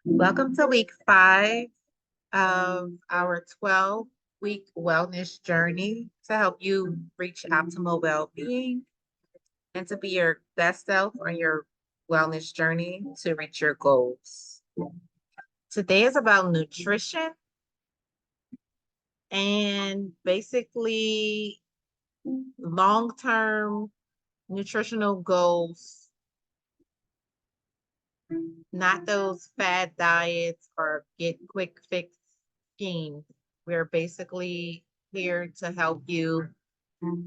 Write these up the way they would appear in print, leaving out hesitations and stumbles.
Welcome to week 5 of our 12-week wellness journey to help you reach optimal well-being and to be your best self on your wellness journey to reach your goals. Today is about nutrition and basically long-term nutritional goals, not those fad diets or get quick fix schemes. We're basically here to help you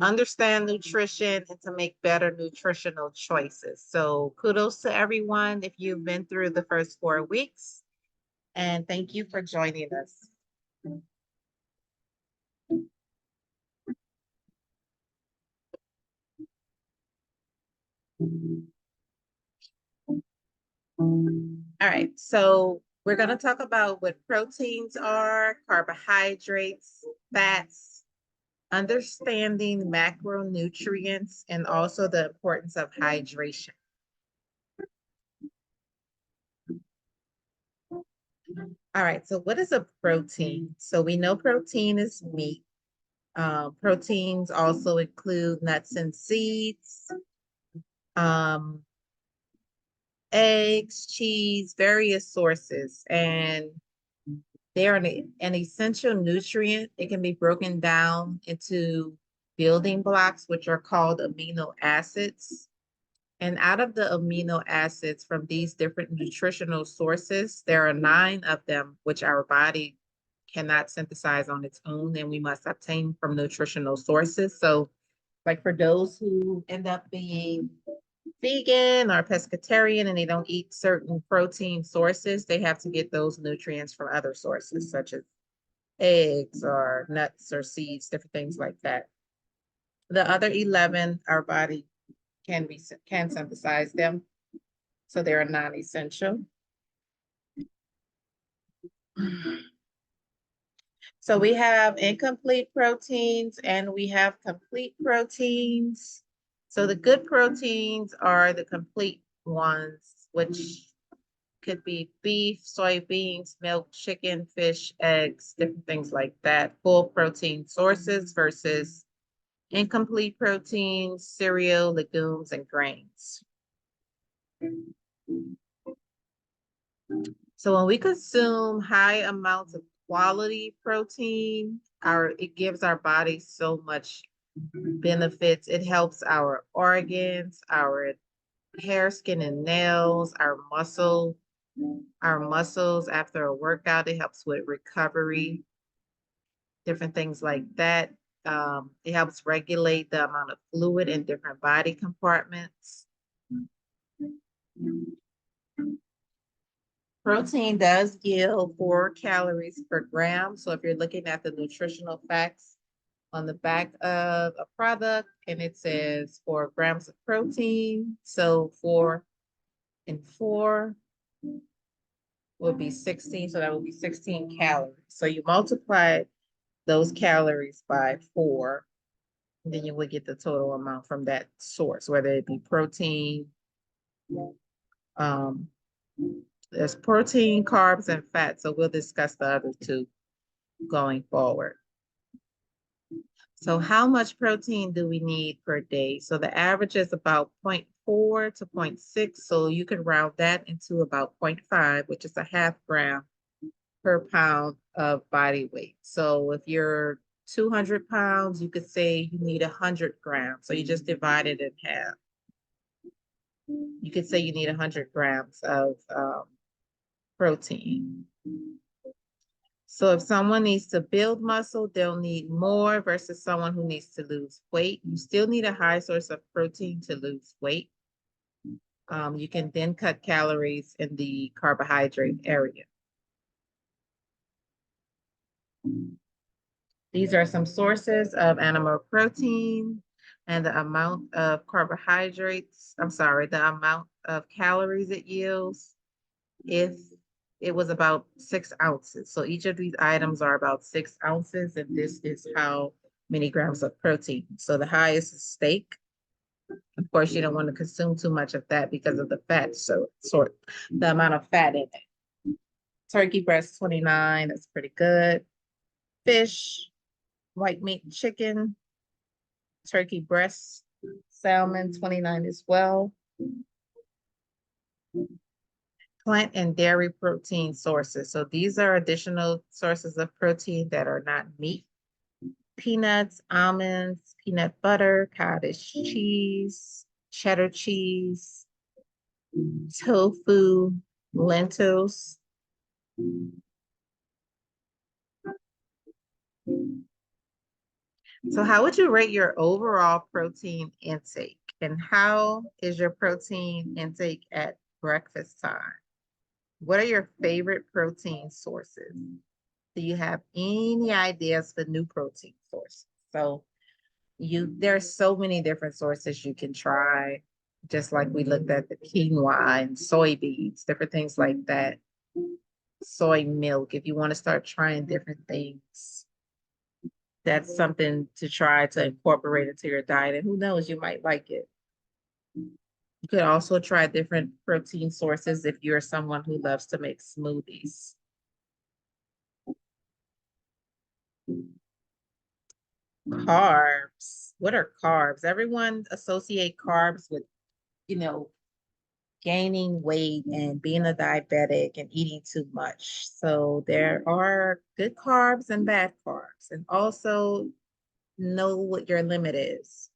understand nutrition and to make better nutritional choices. So kudos to everyone if you've been through the first 4 weeks, and thank you for joining us. All right, so we're going to talk about what proteins are, carbohydrates, fats, understanding macronutrients, and also the importance of hydration. All right, so what is a protein? So we know protein is meat. Proteins also include nuts and seeds, eggs, cheese, various sources, and they are an essential nutrient. It can be broken down into building blocks, which are called amino acids. And out of the amino acids from these different nutritional sources, there are 9 of them which our body cannot synthesize on its own, and we must obtain from nutritional sources. So, like for those who end up being vegan or pescatarian and they don't eat certain protein sources, they have to get those nutrients from other sources, such as eggs or nuts or seeds, different things like that. The other 11, our body can synthesize them, so they're non-essential. So we have incomplete proteins and we have complete proteins. So the good proteins are the complete ones, which could be beef, soybeans, milk, chicken, fish, eggs, different things like that. Full protein sources versus incomplete proteins, cereal, legumes, and grains. So when we consume high amounts of quality protein, it gives our body so much benefits. It helps our organs, our hair, skin, and nails, our muscles after a workout. It helps with recovery, different things like that. It helps regulate the amount of fluid in different body compartments. Protein does yield 4 calories per gram. So if you're looking at the nutritional facts on the back of a product and it says 4 grams of protein, so 4 and 4 would be 16. So that would be 16 calories. So you multiply those calories by 4, and then you would get the total amount from that source, whether it be protein, there's protein, carbs, and fat. So we'll discuss the other 2 going forward. So how much protein do we need per day? So the average is about 0.4 to 0.6. So you can round that into about 0.5, which is a half gram per pound of body weight. So if you're 200 pounds, you could say you need 100 grams. So you just divide it in half. You could say you need 100 grams of protein. So if someone needs to build muscle, they'll need more versus someone who needs to lose weight. You still need a high source of protein to lose weight. You can then cut calories in the carbohydrate area. These are some sources of animal protein and the amount of carbohydrates, the amount of calories it yields. If it was about 6 ounces. So each of these items are about 6 ounces, and this is how many grams of protein. So the highest is steak. Of course, you don't want to consume too much of that because of the fat, so the amount of fat in it. Turkey breast 29, that's pretty good. Fish, white meat, chicken, turkey breast, salmon 29 as well. Plant and dairy protein sources. So these are additional sources of protein that are not meat. Peanuts, almonds, peanut butter, cottage cheese, cheddar cheese, tofu, lentils. So how would you rate your overall protein intake? And how is your protein intake at breakfast time? What are your favorite protein sources? Do you have any ideas for new protein sources? So there's so many different sources you can try, just like we looked at the quinoa and soybeans, different things like that. Soy milk, if you want to start trying different things, that's something to try to incorporate into your diet. And who knows, you might like it. You could also try different protein sources if you're someone who loves to make smoothies. Carbs. What are carbs? Everyone associate carbs with, you know, gaining weight and being a diabetic and eating too much. So there are good carbs and bad carbs, and also know what your limit is.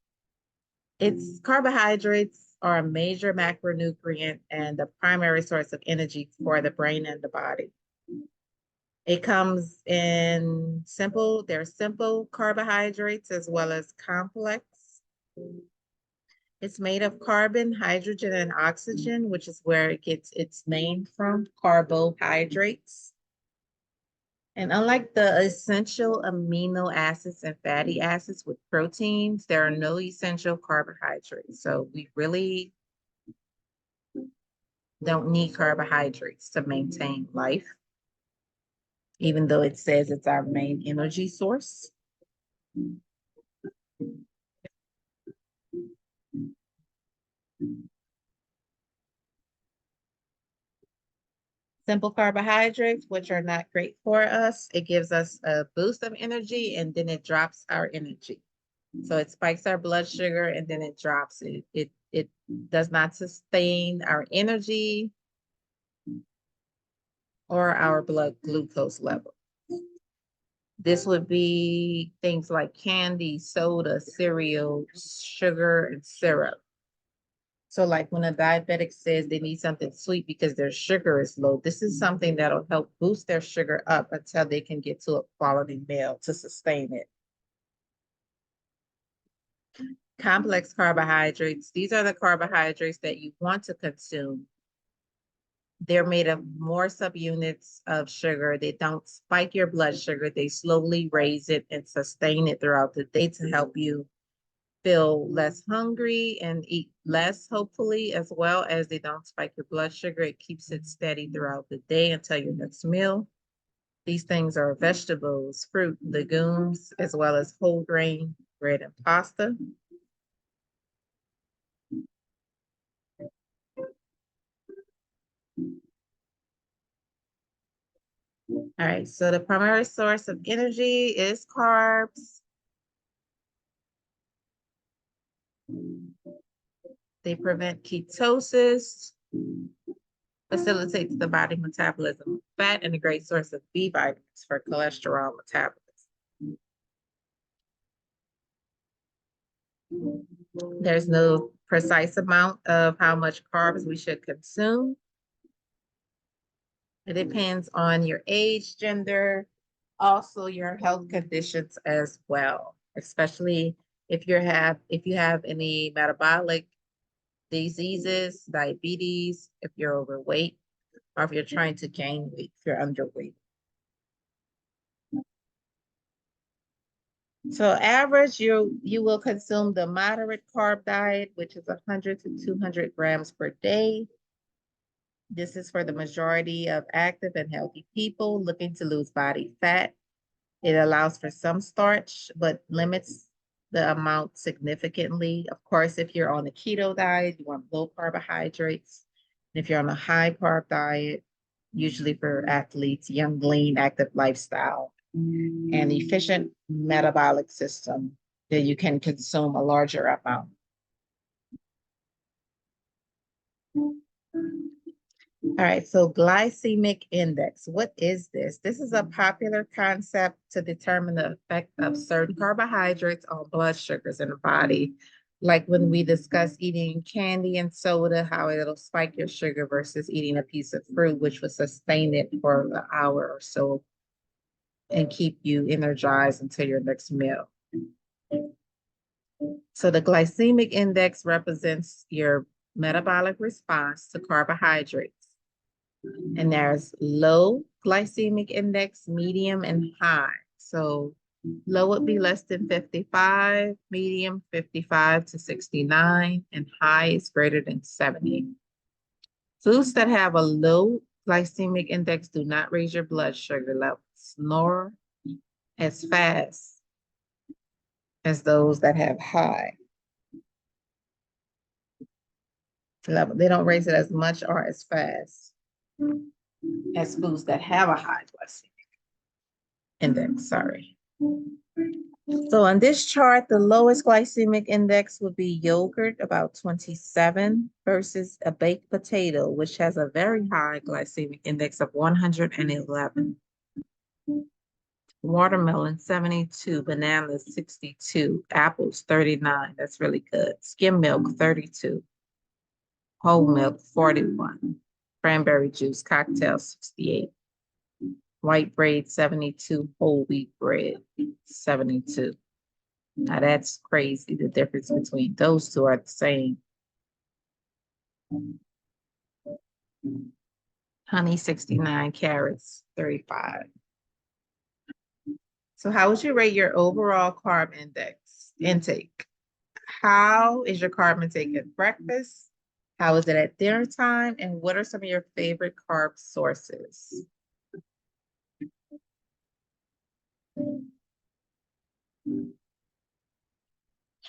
It's carbohydrates are a major macronutrient and the primary source of energy for the brain and the body. It comes in there's simple carbohydrates as well as complex. It's made of carbon, hydrogen, and oxygen, which is where it gets its name from, carbohydrates. And unlike the essential amino acids and fatty acids with proteins, there are no essential carbohydrates. So we really don't need carbohydrates to maintain life, even though it says it's our main energy source. Simple carbohydrates, which are not great for us, it gives us a boost of energy and then it drops our energy. So it spikes our blood sugar and then it drops it. It does not sustain our energy or our blood glucose level. This would be things like candy, soda, cereal, sugar, and syrup. So like when a diabetic says they need something sweet because their sugar is low, this is something that'll help boost their sugar up until they can get to a quality meal to sustain it. Complex carbohydrates, these are the carbohydrates that you want to consume. They're made of more subunits of sugar. They don't spike your blood sugar. They slowly raise it and sustain it throughout the day to help you feel less hungry and eat less, hopefully, as well as they don't spike your blood sugar. It keeps it steady throughout the day until your next meal. These things are vegetables, fruit, legumes, as well as whole grain, bread, and pasta. All right, so the primary source of energy is carbs. They prevent ketosis, facilitates the body metabolism of fat, and a great source of B vitamins for cholesterol metabolism. There's no precise amount of how much carbs we should consume. It depends on your age, gender, also your health conditions as well, especially if you have any metabolic diseases, diabetes, if you're overweight, or if you're trying to gain weight, if you're underweight. So average, you will consume the moderate carb diet, which is 100 to 200 grams per day. This is for the majority of active and healthy people looking to lose body fat. It allows for some starch, but limits the amount significantly. Of course, if you're on a keto diet, you want low carbohydrates. And if you're on a high carb diet, usually for athletes, young, lean, active lifestyle, and efficient metabolic system, that you can consume a larger amount. All right, so glycemic index. What is this? This is a popular concept to determine the effect of certain carbohydrates on blood sugars in the body. Like when we discuss eating candy and soda, how it'll spike your sugar versus eating a piece of fruit, which will sustain it for an hour or so and keep you energized until your next meal. So the glycemic index represents your metabolic response to carbohydrates. And there's low glycemic index, medium, and high. So low would be less than 55, medium 55 to 69, and high is greater than 70. Foods that have a low glycemic index do not raise your blood sugar levels, nor as fast as those that have high level. They don't raise it as much or as fast as foods that have a high glycemic index, sorry. So on this chart, the lowest glycemic index would be yogurt, about 27, versus a baked potato, which has a very high glycemic index of 111. Watermelon, 72, bananas, 62, apples, 39. That's really good. Skim milk, 32. Whole milk, 41. Cranberry juice, cocktail, 68. White bread, 72. Whole wheat bread, 72. Now that's crazy. The difference between those two are the same. Honey, 69. Carrots, 35. So how would you rate your overall carb intake? How is your carb intake at breakfast? How is it at dinner time? And what are some of your favorite carb sources?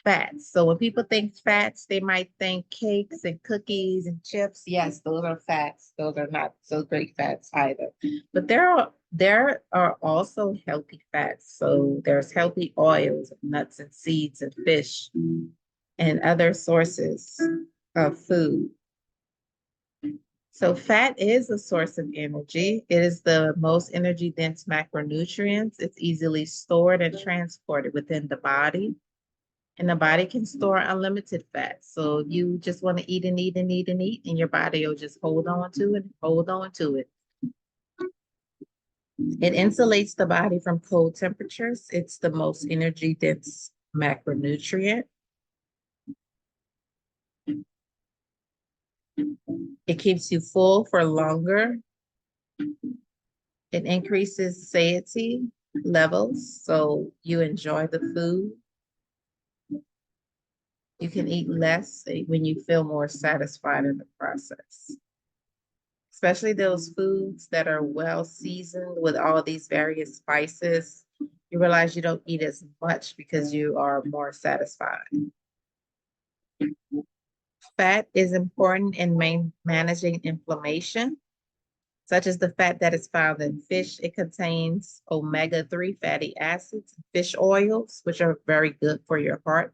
Fats. So when people think fats, they might think cakes and cookies and chips. Yes, those are fats. Those are not so great fats either. But there are also healthy fats. So there's healthy oils, nuts and seeds and fish and other sources of food. So fat is a source of energy. It is the most energy dense macronutrients. It's easily stored and transported within the body. And the body can store unlimited fat. So you just want to eat and eat and eat and eat, and your body will just hold on to it, hold on to it. It insulates the body from cold temperatures. It's the most energy dense macronutrient. It keeps you full for longer. It increases satiety levels, so you enjoy the food. You can eat less when you feel more satisfied in the process. Especially those foods that are well seasoned with all these various spices. You realize you don't eat as much because you are more satisfied. Fat is important in managing inflammation, such as the fat that is found in fish. It contains omega-3 fatty acids, fish oils, which are very good for your heart,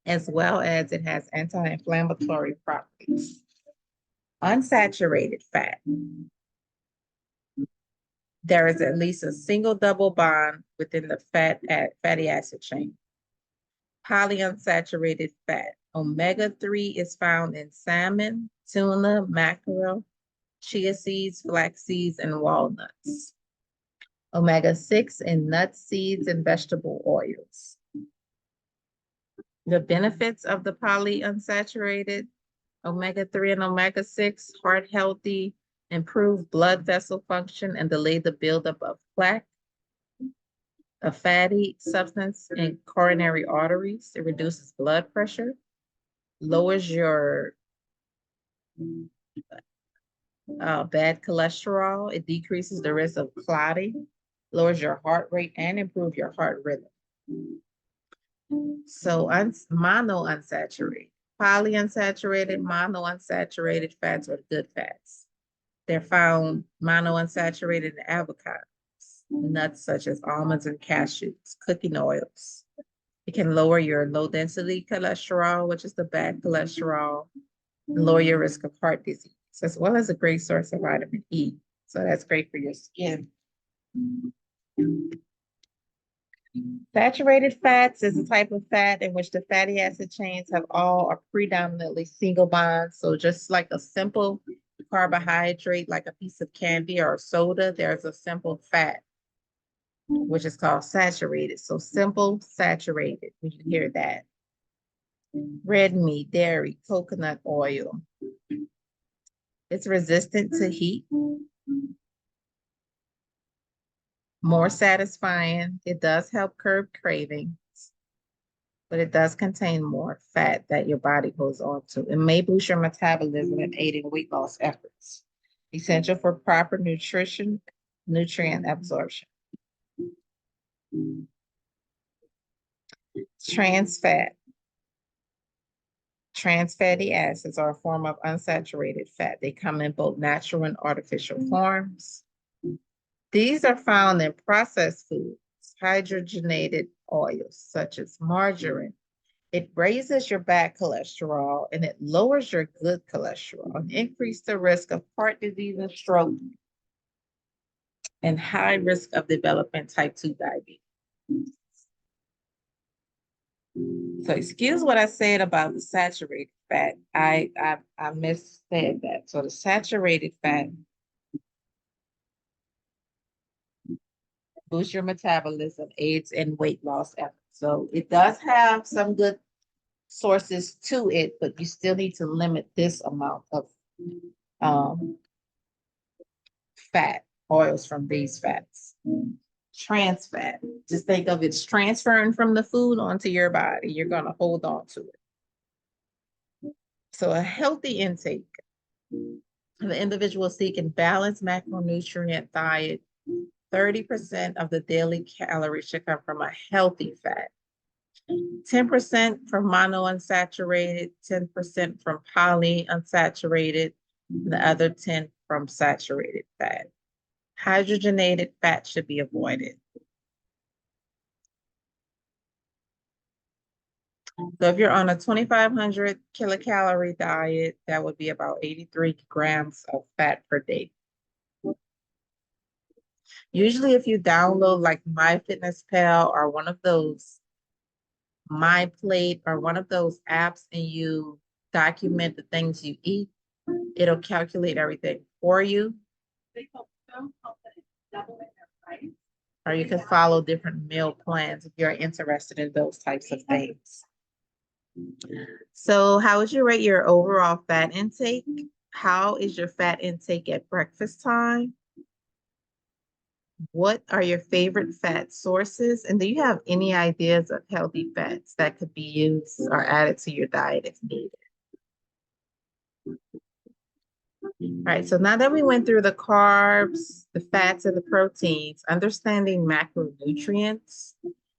as well as it has anti-inflammatory properties. Unsaturated fat. There is at least a single double bond within the fatty acid chain. Polyunsaturated fat. Omega-3 is found in salmon, tuna, mackerel, chia seeds, flax seeds, and walnuts. Omega-6 in nuts, seeds, and vegetable oils. The benefits of the polyunsaturated omega-3 and omega-6: heart healthy, improve blood vessel function, and delay the buildup of plaque, a fatty substance in coronary arteries. It reduces blood pressure, lowers your bad cholesterol. It decreases the risk of clotting, lowers your heart rate, and improves your heart rhythm. So mono unsaturated, polyunsaturated, mono unsaturated fats are good fats. They're found monounsaturated in avocados, nuts such as almonds and cashews, cooking oils. It can lower your low density cholesterol, which is the bad cholesterol, and lower your risk of heart disease, as well as a great source of vitamin E. So that's great for your skin. Saturated fats is a type of fat in which the fatty acid chains have all or predominantly single bonds. So just like a simple carbohydrate, like a piece of candy or soda, there's a simple fat, which is called saturated. So simple, saturated, when you hear that. Red meat, dairy, coconut oil. It's resistant to heat, more satisfying. It does help curb cravings, but it does contain more fat that your body holds on to. It may boost your metabolism and aid in weight loss efforts. Essential for proper nutrition, nutrient absorption. Trans fat. Trans fatty acids are a form of unsaturated fat. They come in both natural and artificial forms. These are found in processed foods, hydrogenated oils such as margarine. It raises your bad cholesterol and it lowers your good cholesterol and increases the risk of heart disease and stroke and high risk of developing type 2 diabetes. So excuse what I said about the saturated fat. I missaid that. So the saturated fat boosts your metabolism, aids in weight loss efforts. So it does have some good sources to it, but you still need to limit this amount of fat, oils from these fats. Trans fat, just think of it's transferring from the food onto your body. You're going to hold on to it. So a healthy intake. The individual seeking balanced macronutrient diet, 30% of the daily calories should come from a healthy fat. 10% from monounsaturated, 10% from polyunsaturated, the other 10 from saturated fat. Hydrogenated fat should be avoided. So if you're on a 2,500 kilocalorie diet, that would be about 83 grams of fat per day. Usually if you download like MyFitnessPal or one of those MyPlate or one of those apps and you document the things you eat, it'll calculate everything for you. Or you can follow different meal plans if you're interested in those types of things. So how would you rate your overall fat intake? How is your fat intake at breakfast time? What are your favorite fat sources? And do you have any ideas of healthy fats that could be used or added to your diet if needed? All right, so now that we went through the carbs, the fats, and the proteins, understanding macronutrients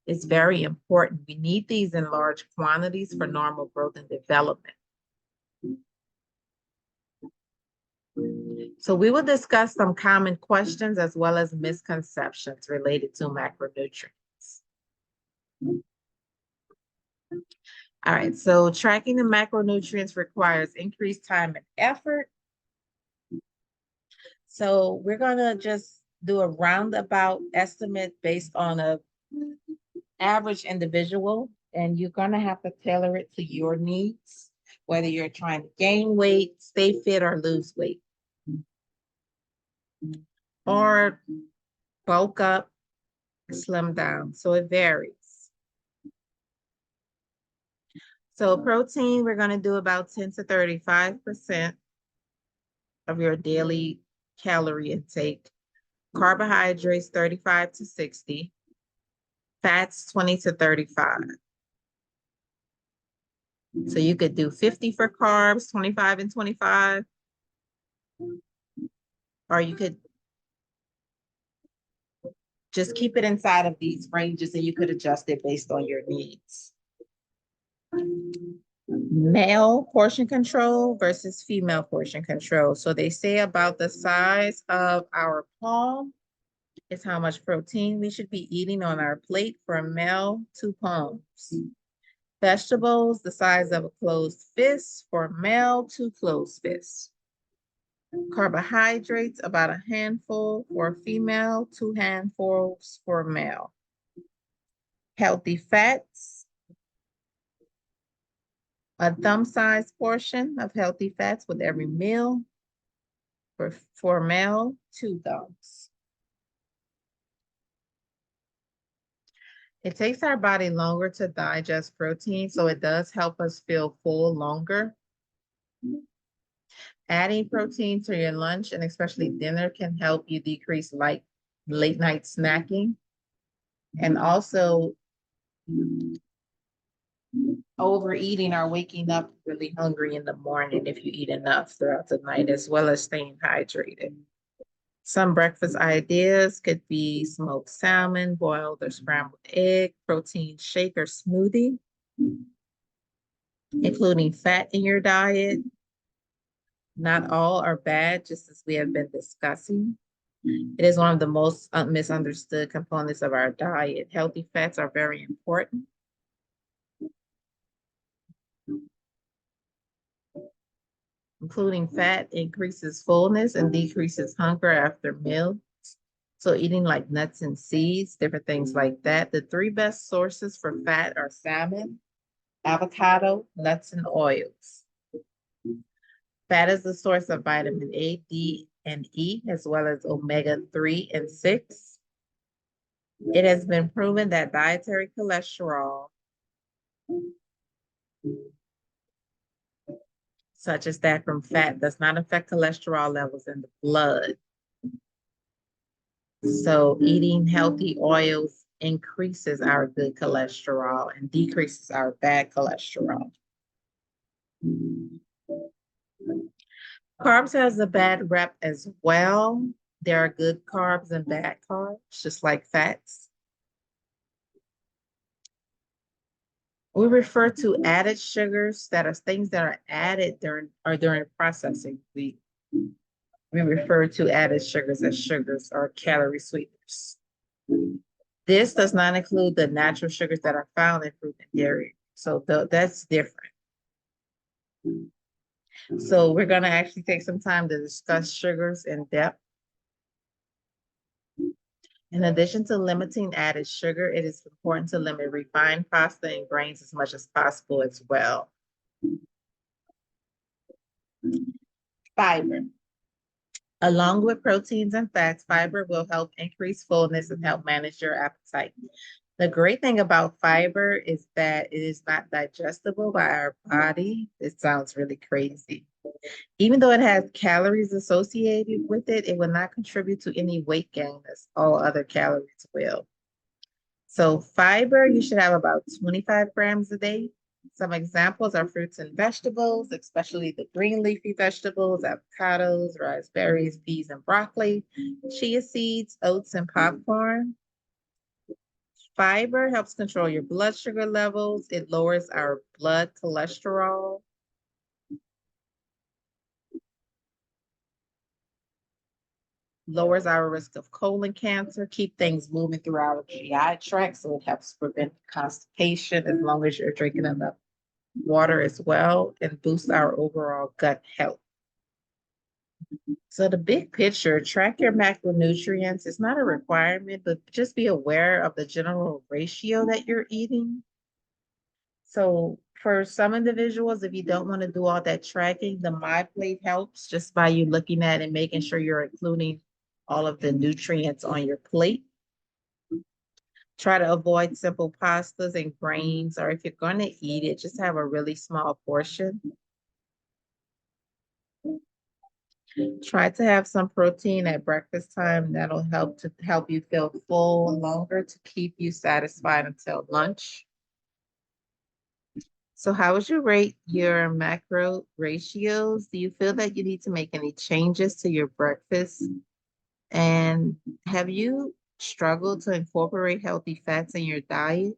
is very important. We need these in large quantities for normal growth and development. So we will discuss some common questions as well as misconceptions related to macronutrients. All right, so tracking the macronutrients requires increased time and effort. So we're gonna just do a roundabout estimate based on a average individual, and you're gonna have to tailor it to your needs, whether you're trying to gain weight, stay fit, or lose weight, or bulk up, slim down. So it varies. So protein, we're gonna do about 10 to 35% of your daily calorie intake. Carbohydrates, 35 to 60. Fats, 20 to 35. So you could do 50 for carbs, 25 and 25. Or you could just keep it inside of these ranges and you could adjust it based on your needs. Male portion control versus female portion control. So they say about the size of our palm is how much protein we should be eating on our plate for male 2 palms. Vegetables, the size of a closed fist for male 2 closed fists. Carbohydrates, about a handful for female, 2 handfuls for male. Healthy fats, a thumb-sized portion of healthy fats with every meal. For male, 2 thumbs. It takes our body longer to digest protein, so it does help us feel full longer. Adding protein to your lunch and especially dinner can help you decrease late night snacking. And also overeating or waking up really hungry in the morning if you eat enough throughout the night, as well as staying hydrated. Some breakfast ideas could be smoked salmon, boiled or scrambled egg, protein shake or smoothie, including fat in your diet. Not all are bad, just as we have been discussing. It is one of the most misunderstood components of our diet. Healthy fats are very important. Including fat increases fullness and decreases hunger after meals. So eating like nuts and seeds, different things like that. The 3 best sources for fat are salmon, avocado, nuts, and oils. Fat is the source of vitamin A, D, and E, as well as omega-3 and 6. It has been proven that dietary cholesterol, such as that from fat, does not affect cholesterol levels in the blood. So eating healthy oils increases our good cholesterol and decreases our bad cholesterol. Carbs has a bad rep as well. There are good carbs and bad carbs, just like fats. We refer to added sugars that are things that are added during processing. We refer to added sugars as sugars or calorie sweeteners. This does not include the natural sugars that are found in fruit and dairy. So that's different. So we're going to actually take some time to discuss sugars in depth. In addition to limiting added sugar, it is important to limit refined pasta and grains as much as possible as well. Fiber. Along with proteins and fats, fiber will help increase fullness and help manage your appetite. The great thing about fiber is that it is not digestible by our body. It sounds really crazy. Even though it has calories associated with it, it will not contribute to any weight gain as all other calories will. So fiber, you should have about 25 grams a day. Some examples are fruits and vegetables, especially the green leafy vegetables, avocados, raspberries, peas, and broccoli, chia seeds, oats, and popcorn. Fiber helps control your blood sugar levels. It lowers our blood cholesterol. Lowers our risk of colon cancer, keep things moving through our GI tract, so it helps prevent constipation as long as you're drinking enough water as well, and boosts our overall gut health. So the big picture, track your macronutrients. It's not a requirement, but just be aware of the general ratio that you're eating. So for some individuals, if you don't want to do all that tracking, the My Plate helps just by you looking at and making sure you're including all of the nutrients on your plate. Try to avoid simple pastas and grains, or if you're going to eat it, just have a really small portion. Try to have some protein at breakfast time. That'll help you feel full longer to keep you satisfied until lunch. So how would you rate your macro ratios? Do you feel that you need to make any changes to your breakfast? And have you struggled to incorporate healthy fats in your diet?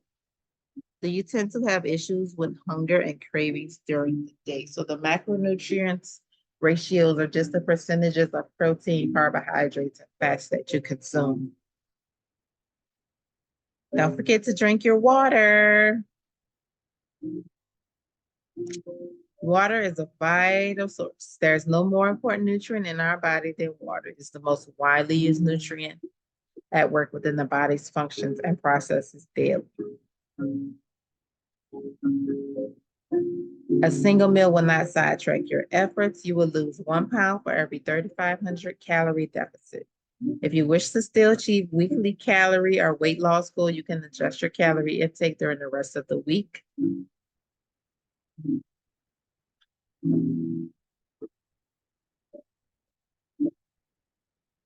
Do you tend to have issues with hunger and cravings during the day? So the macronutrients ratios are just the percentages of protein, carbohydrates, and fats that you consume. Don't forget to drink your water. Water is a vital source. There's no more important nutrient in our body than water. It's the most widely used nutrient at work within the body's functions and processes daily. A single meal will not sidetrack your efforts. You will lose 1 pound for every 3,500 calorie deficit. If you wish to still achieve weekly calorie or weight loss goal, you can adjust your calorie intake during the rest of the week.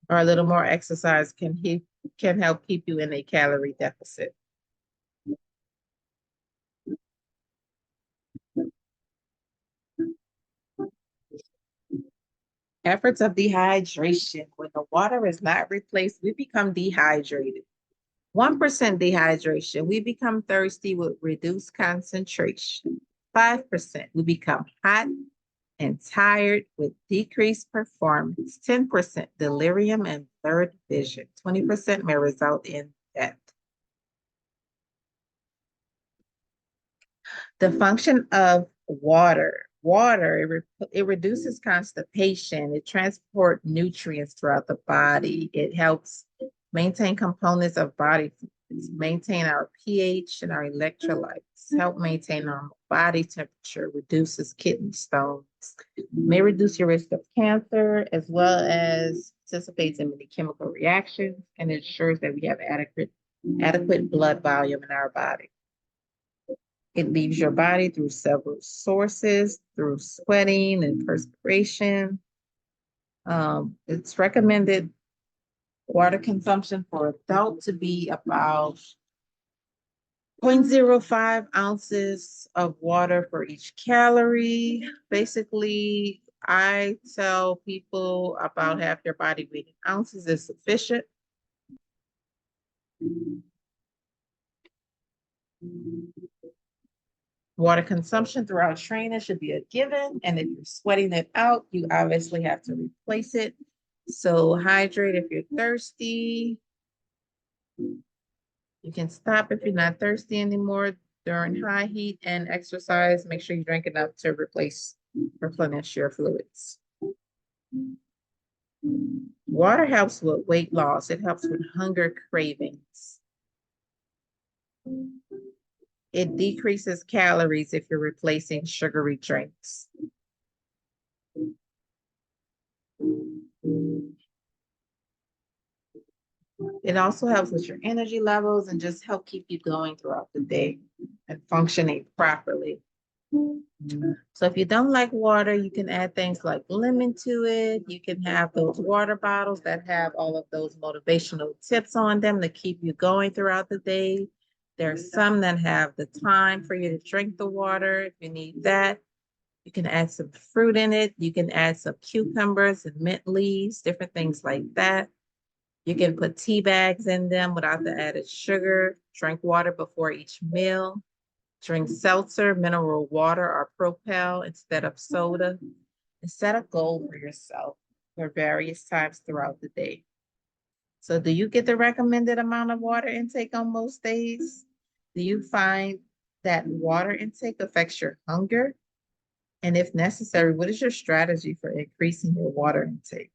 Or a little more exercise can help keep you in a calorie deficit. Efforts of dehydration. When the water is not replaced, we become dehydrated. 1% dehydration, we become thirsty with reduced concentration. 5%, we become hot and tired with decreased performance. 10%, delirium and blurred vision. 20% may result in death. The function of water. Water, it reduces constipation. It transports nutrients throughout the body. It helps maintain components of body fluids, maintain our pH and our electrolytes, help maintain normal body temperature, reduces kidney stones, may reduce your risk of cancer, as well as participates in many chemical reactions and ensures that we have adequate blood volume in our body. It leaves your body through several sources, through sweating and perspiration. It's recommended water consumption for adults to be about 0.05 ounces of water for each calorie. Basically, I tell people about half your body weight in ounces is sufficient. Water consumption throughout training should be a given. And if you're sweating it out, you obviously have to replace it. So hydrate if you're thirsty. You can stop if you're not thirsty anymore during high heat, and exercise. Make sure you drink enough to replenish your fluids. Water helps with weight loss. It helps with hunger cravings. It decreases calories if you're replacing sugary drinks. It also helps with your energy levels and just help keep you going throughout the day and functioning properly. So if you don't like water, you can add things like lemon to it. You can have those water bottles that have all of those motivational tips on them to keep you going throughout the day. There's some that have the time for you to drink the water if you need that. You can add some fruit in it. You can add some cucumbers and mint leaves, different things like that. You can put tea bags in them without the added sugar. Drink water before each meal. Drink seltzer, mineral water, or Propel instead of soda. And set a goal for yourself for various times throughout the day. So do you get the recommended amount of water intake on most days? Do you find that water intake affects your hunger? And if necessary, what is your strategy for increasing your water intake?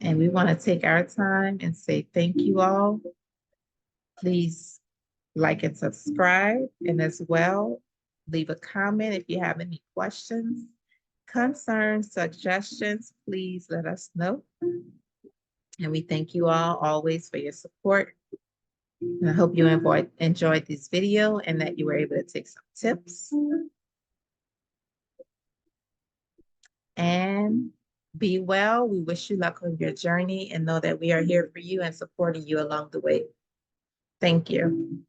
And we want to take our time and say thank you all. Please like and subscribe, and as well, leave a comment if you have any questions, concerns, suggestions, please let us know. And we thank you all always for your support. And I hope you enjoyed this video and that you were able to take some tips. And be well. We wish you luck on your journey and know that we are here for you and supporting you along the way. Thank you.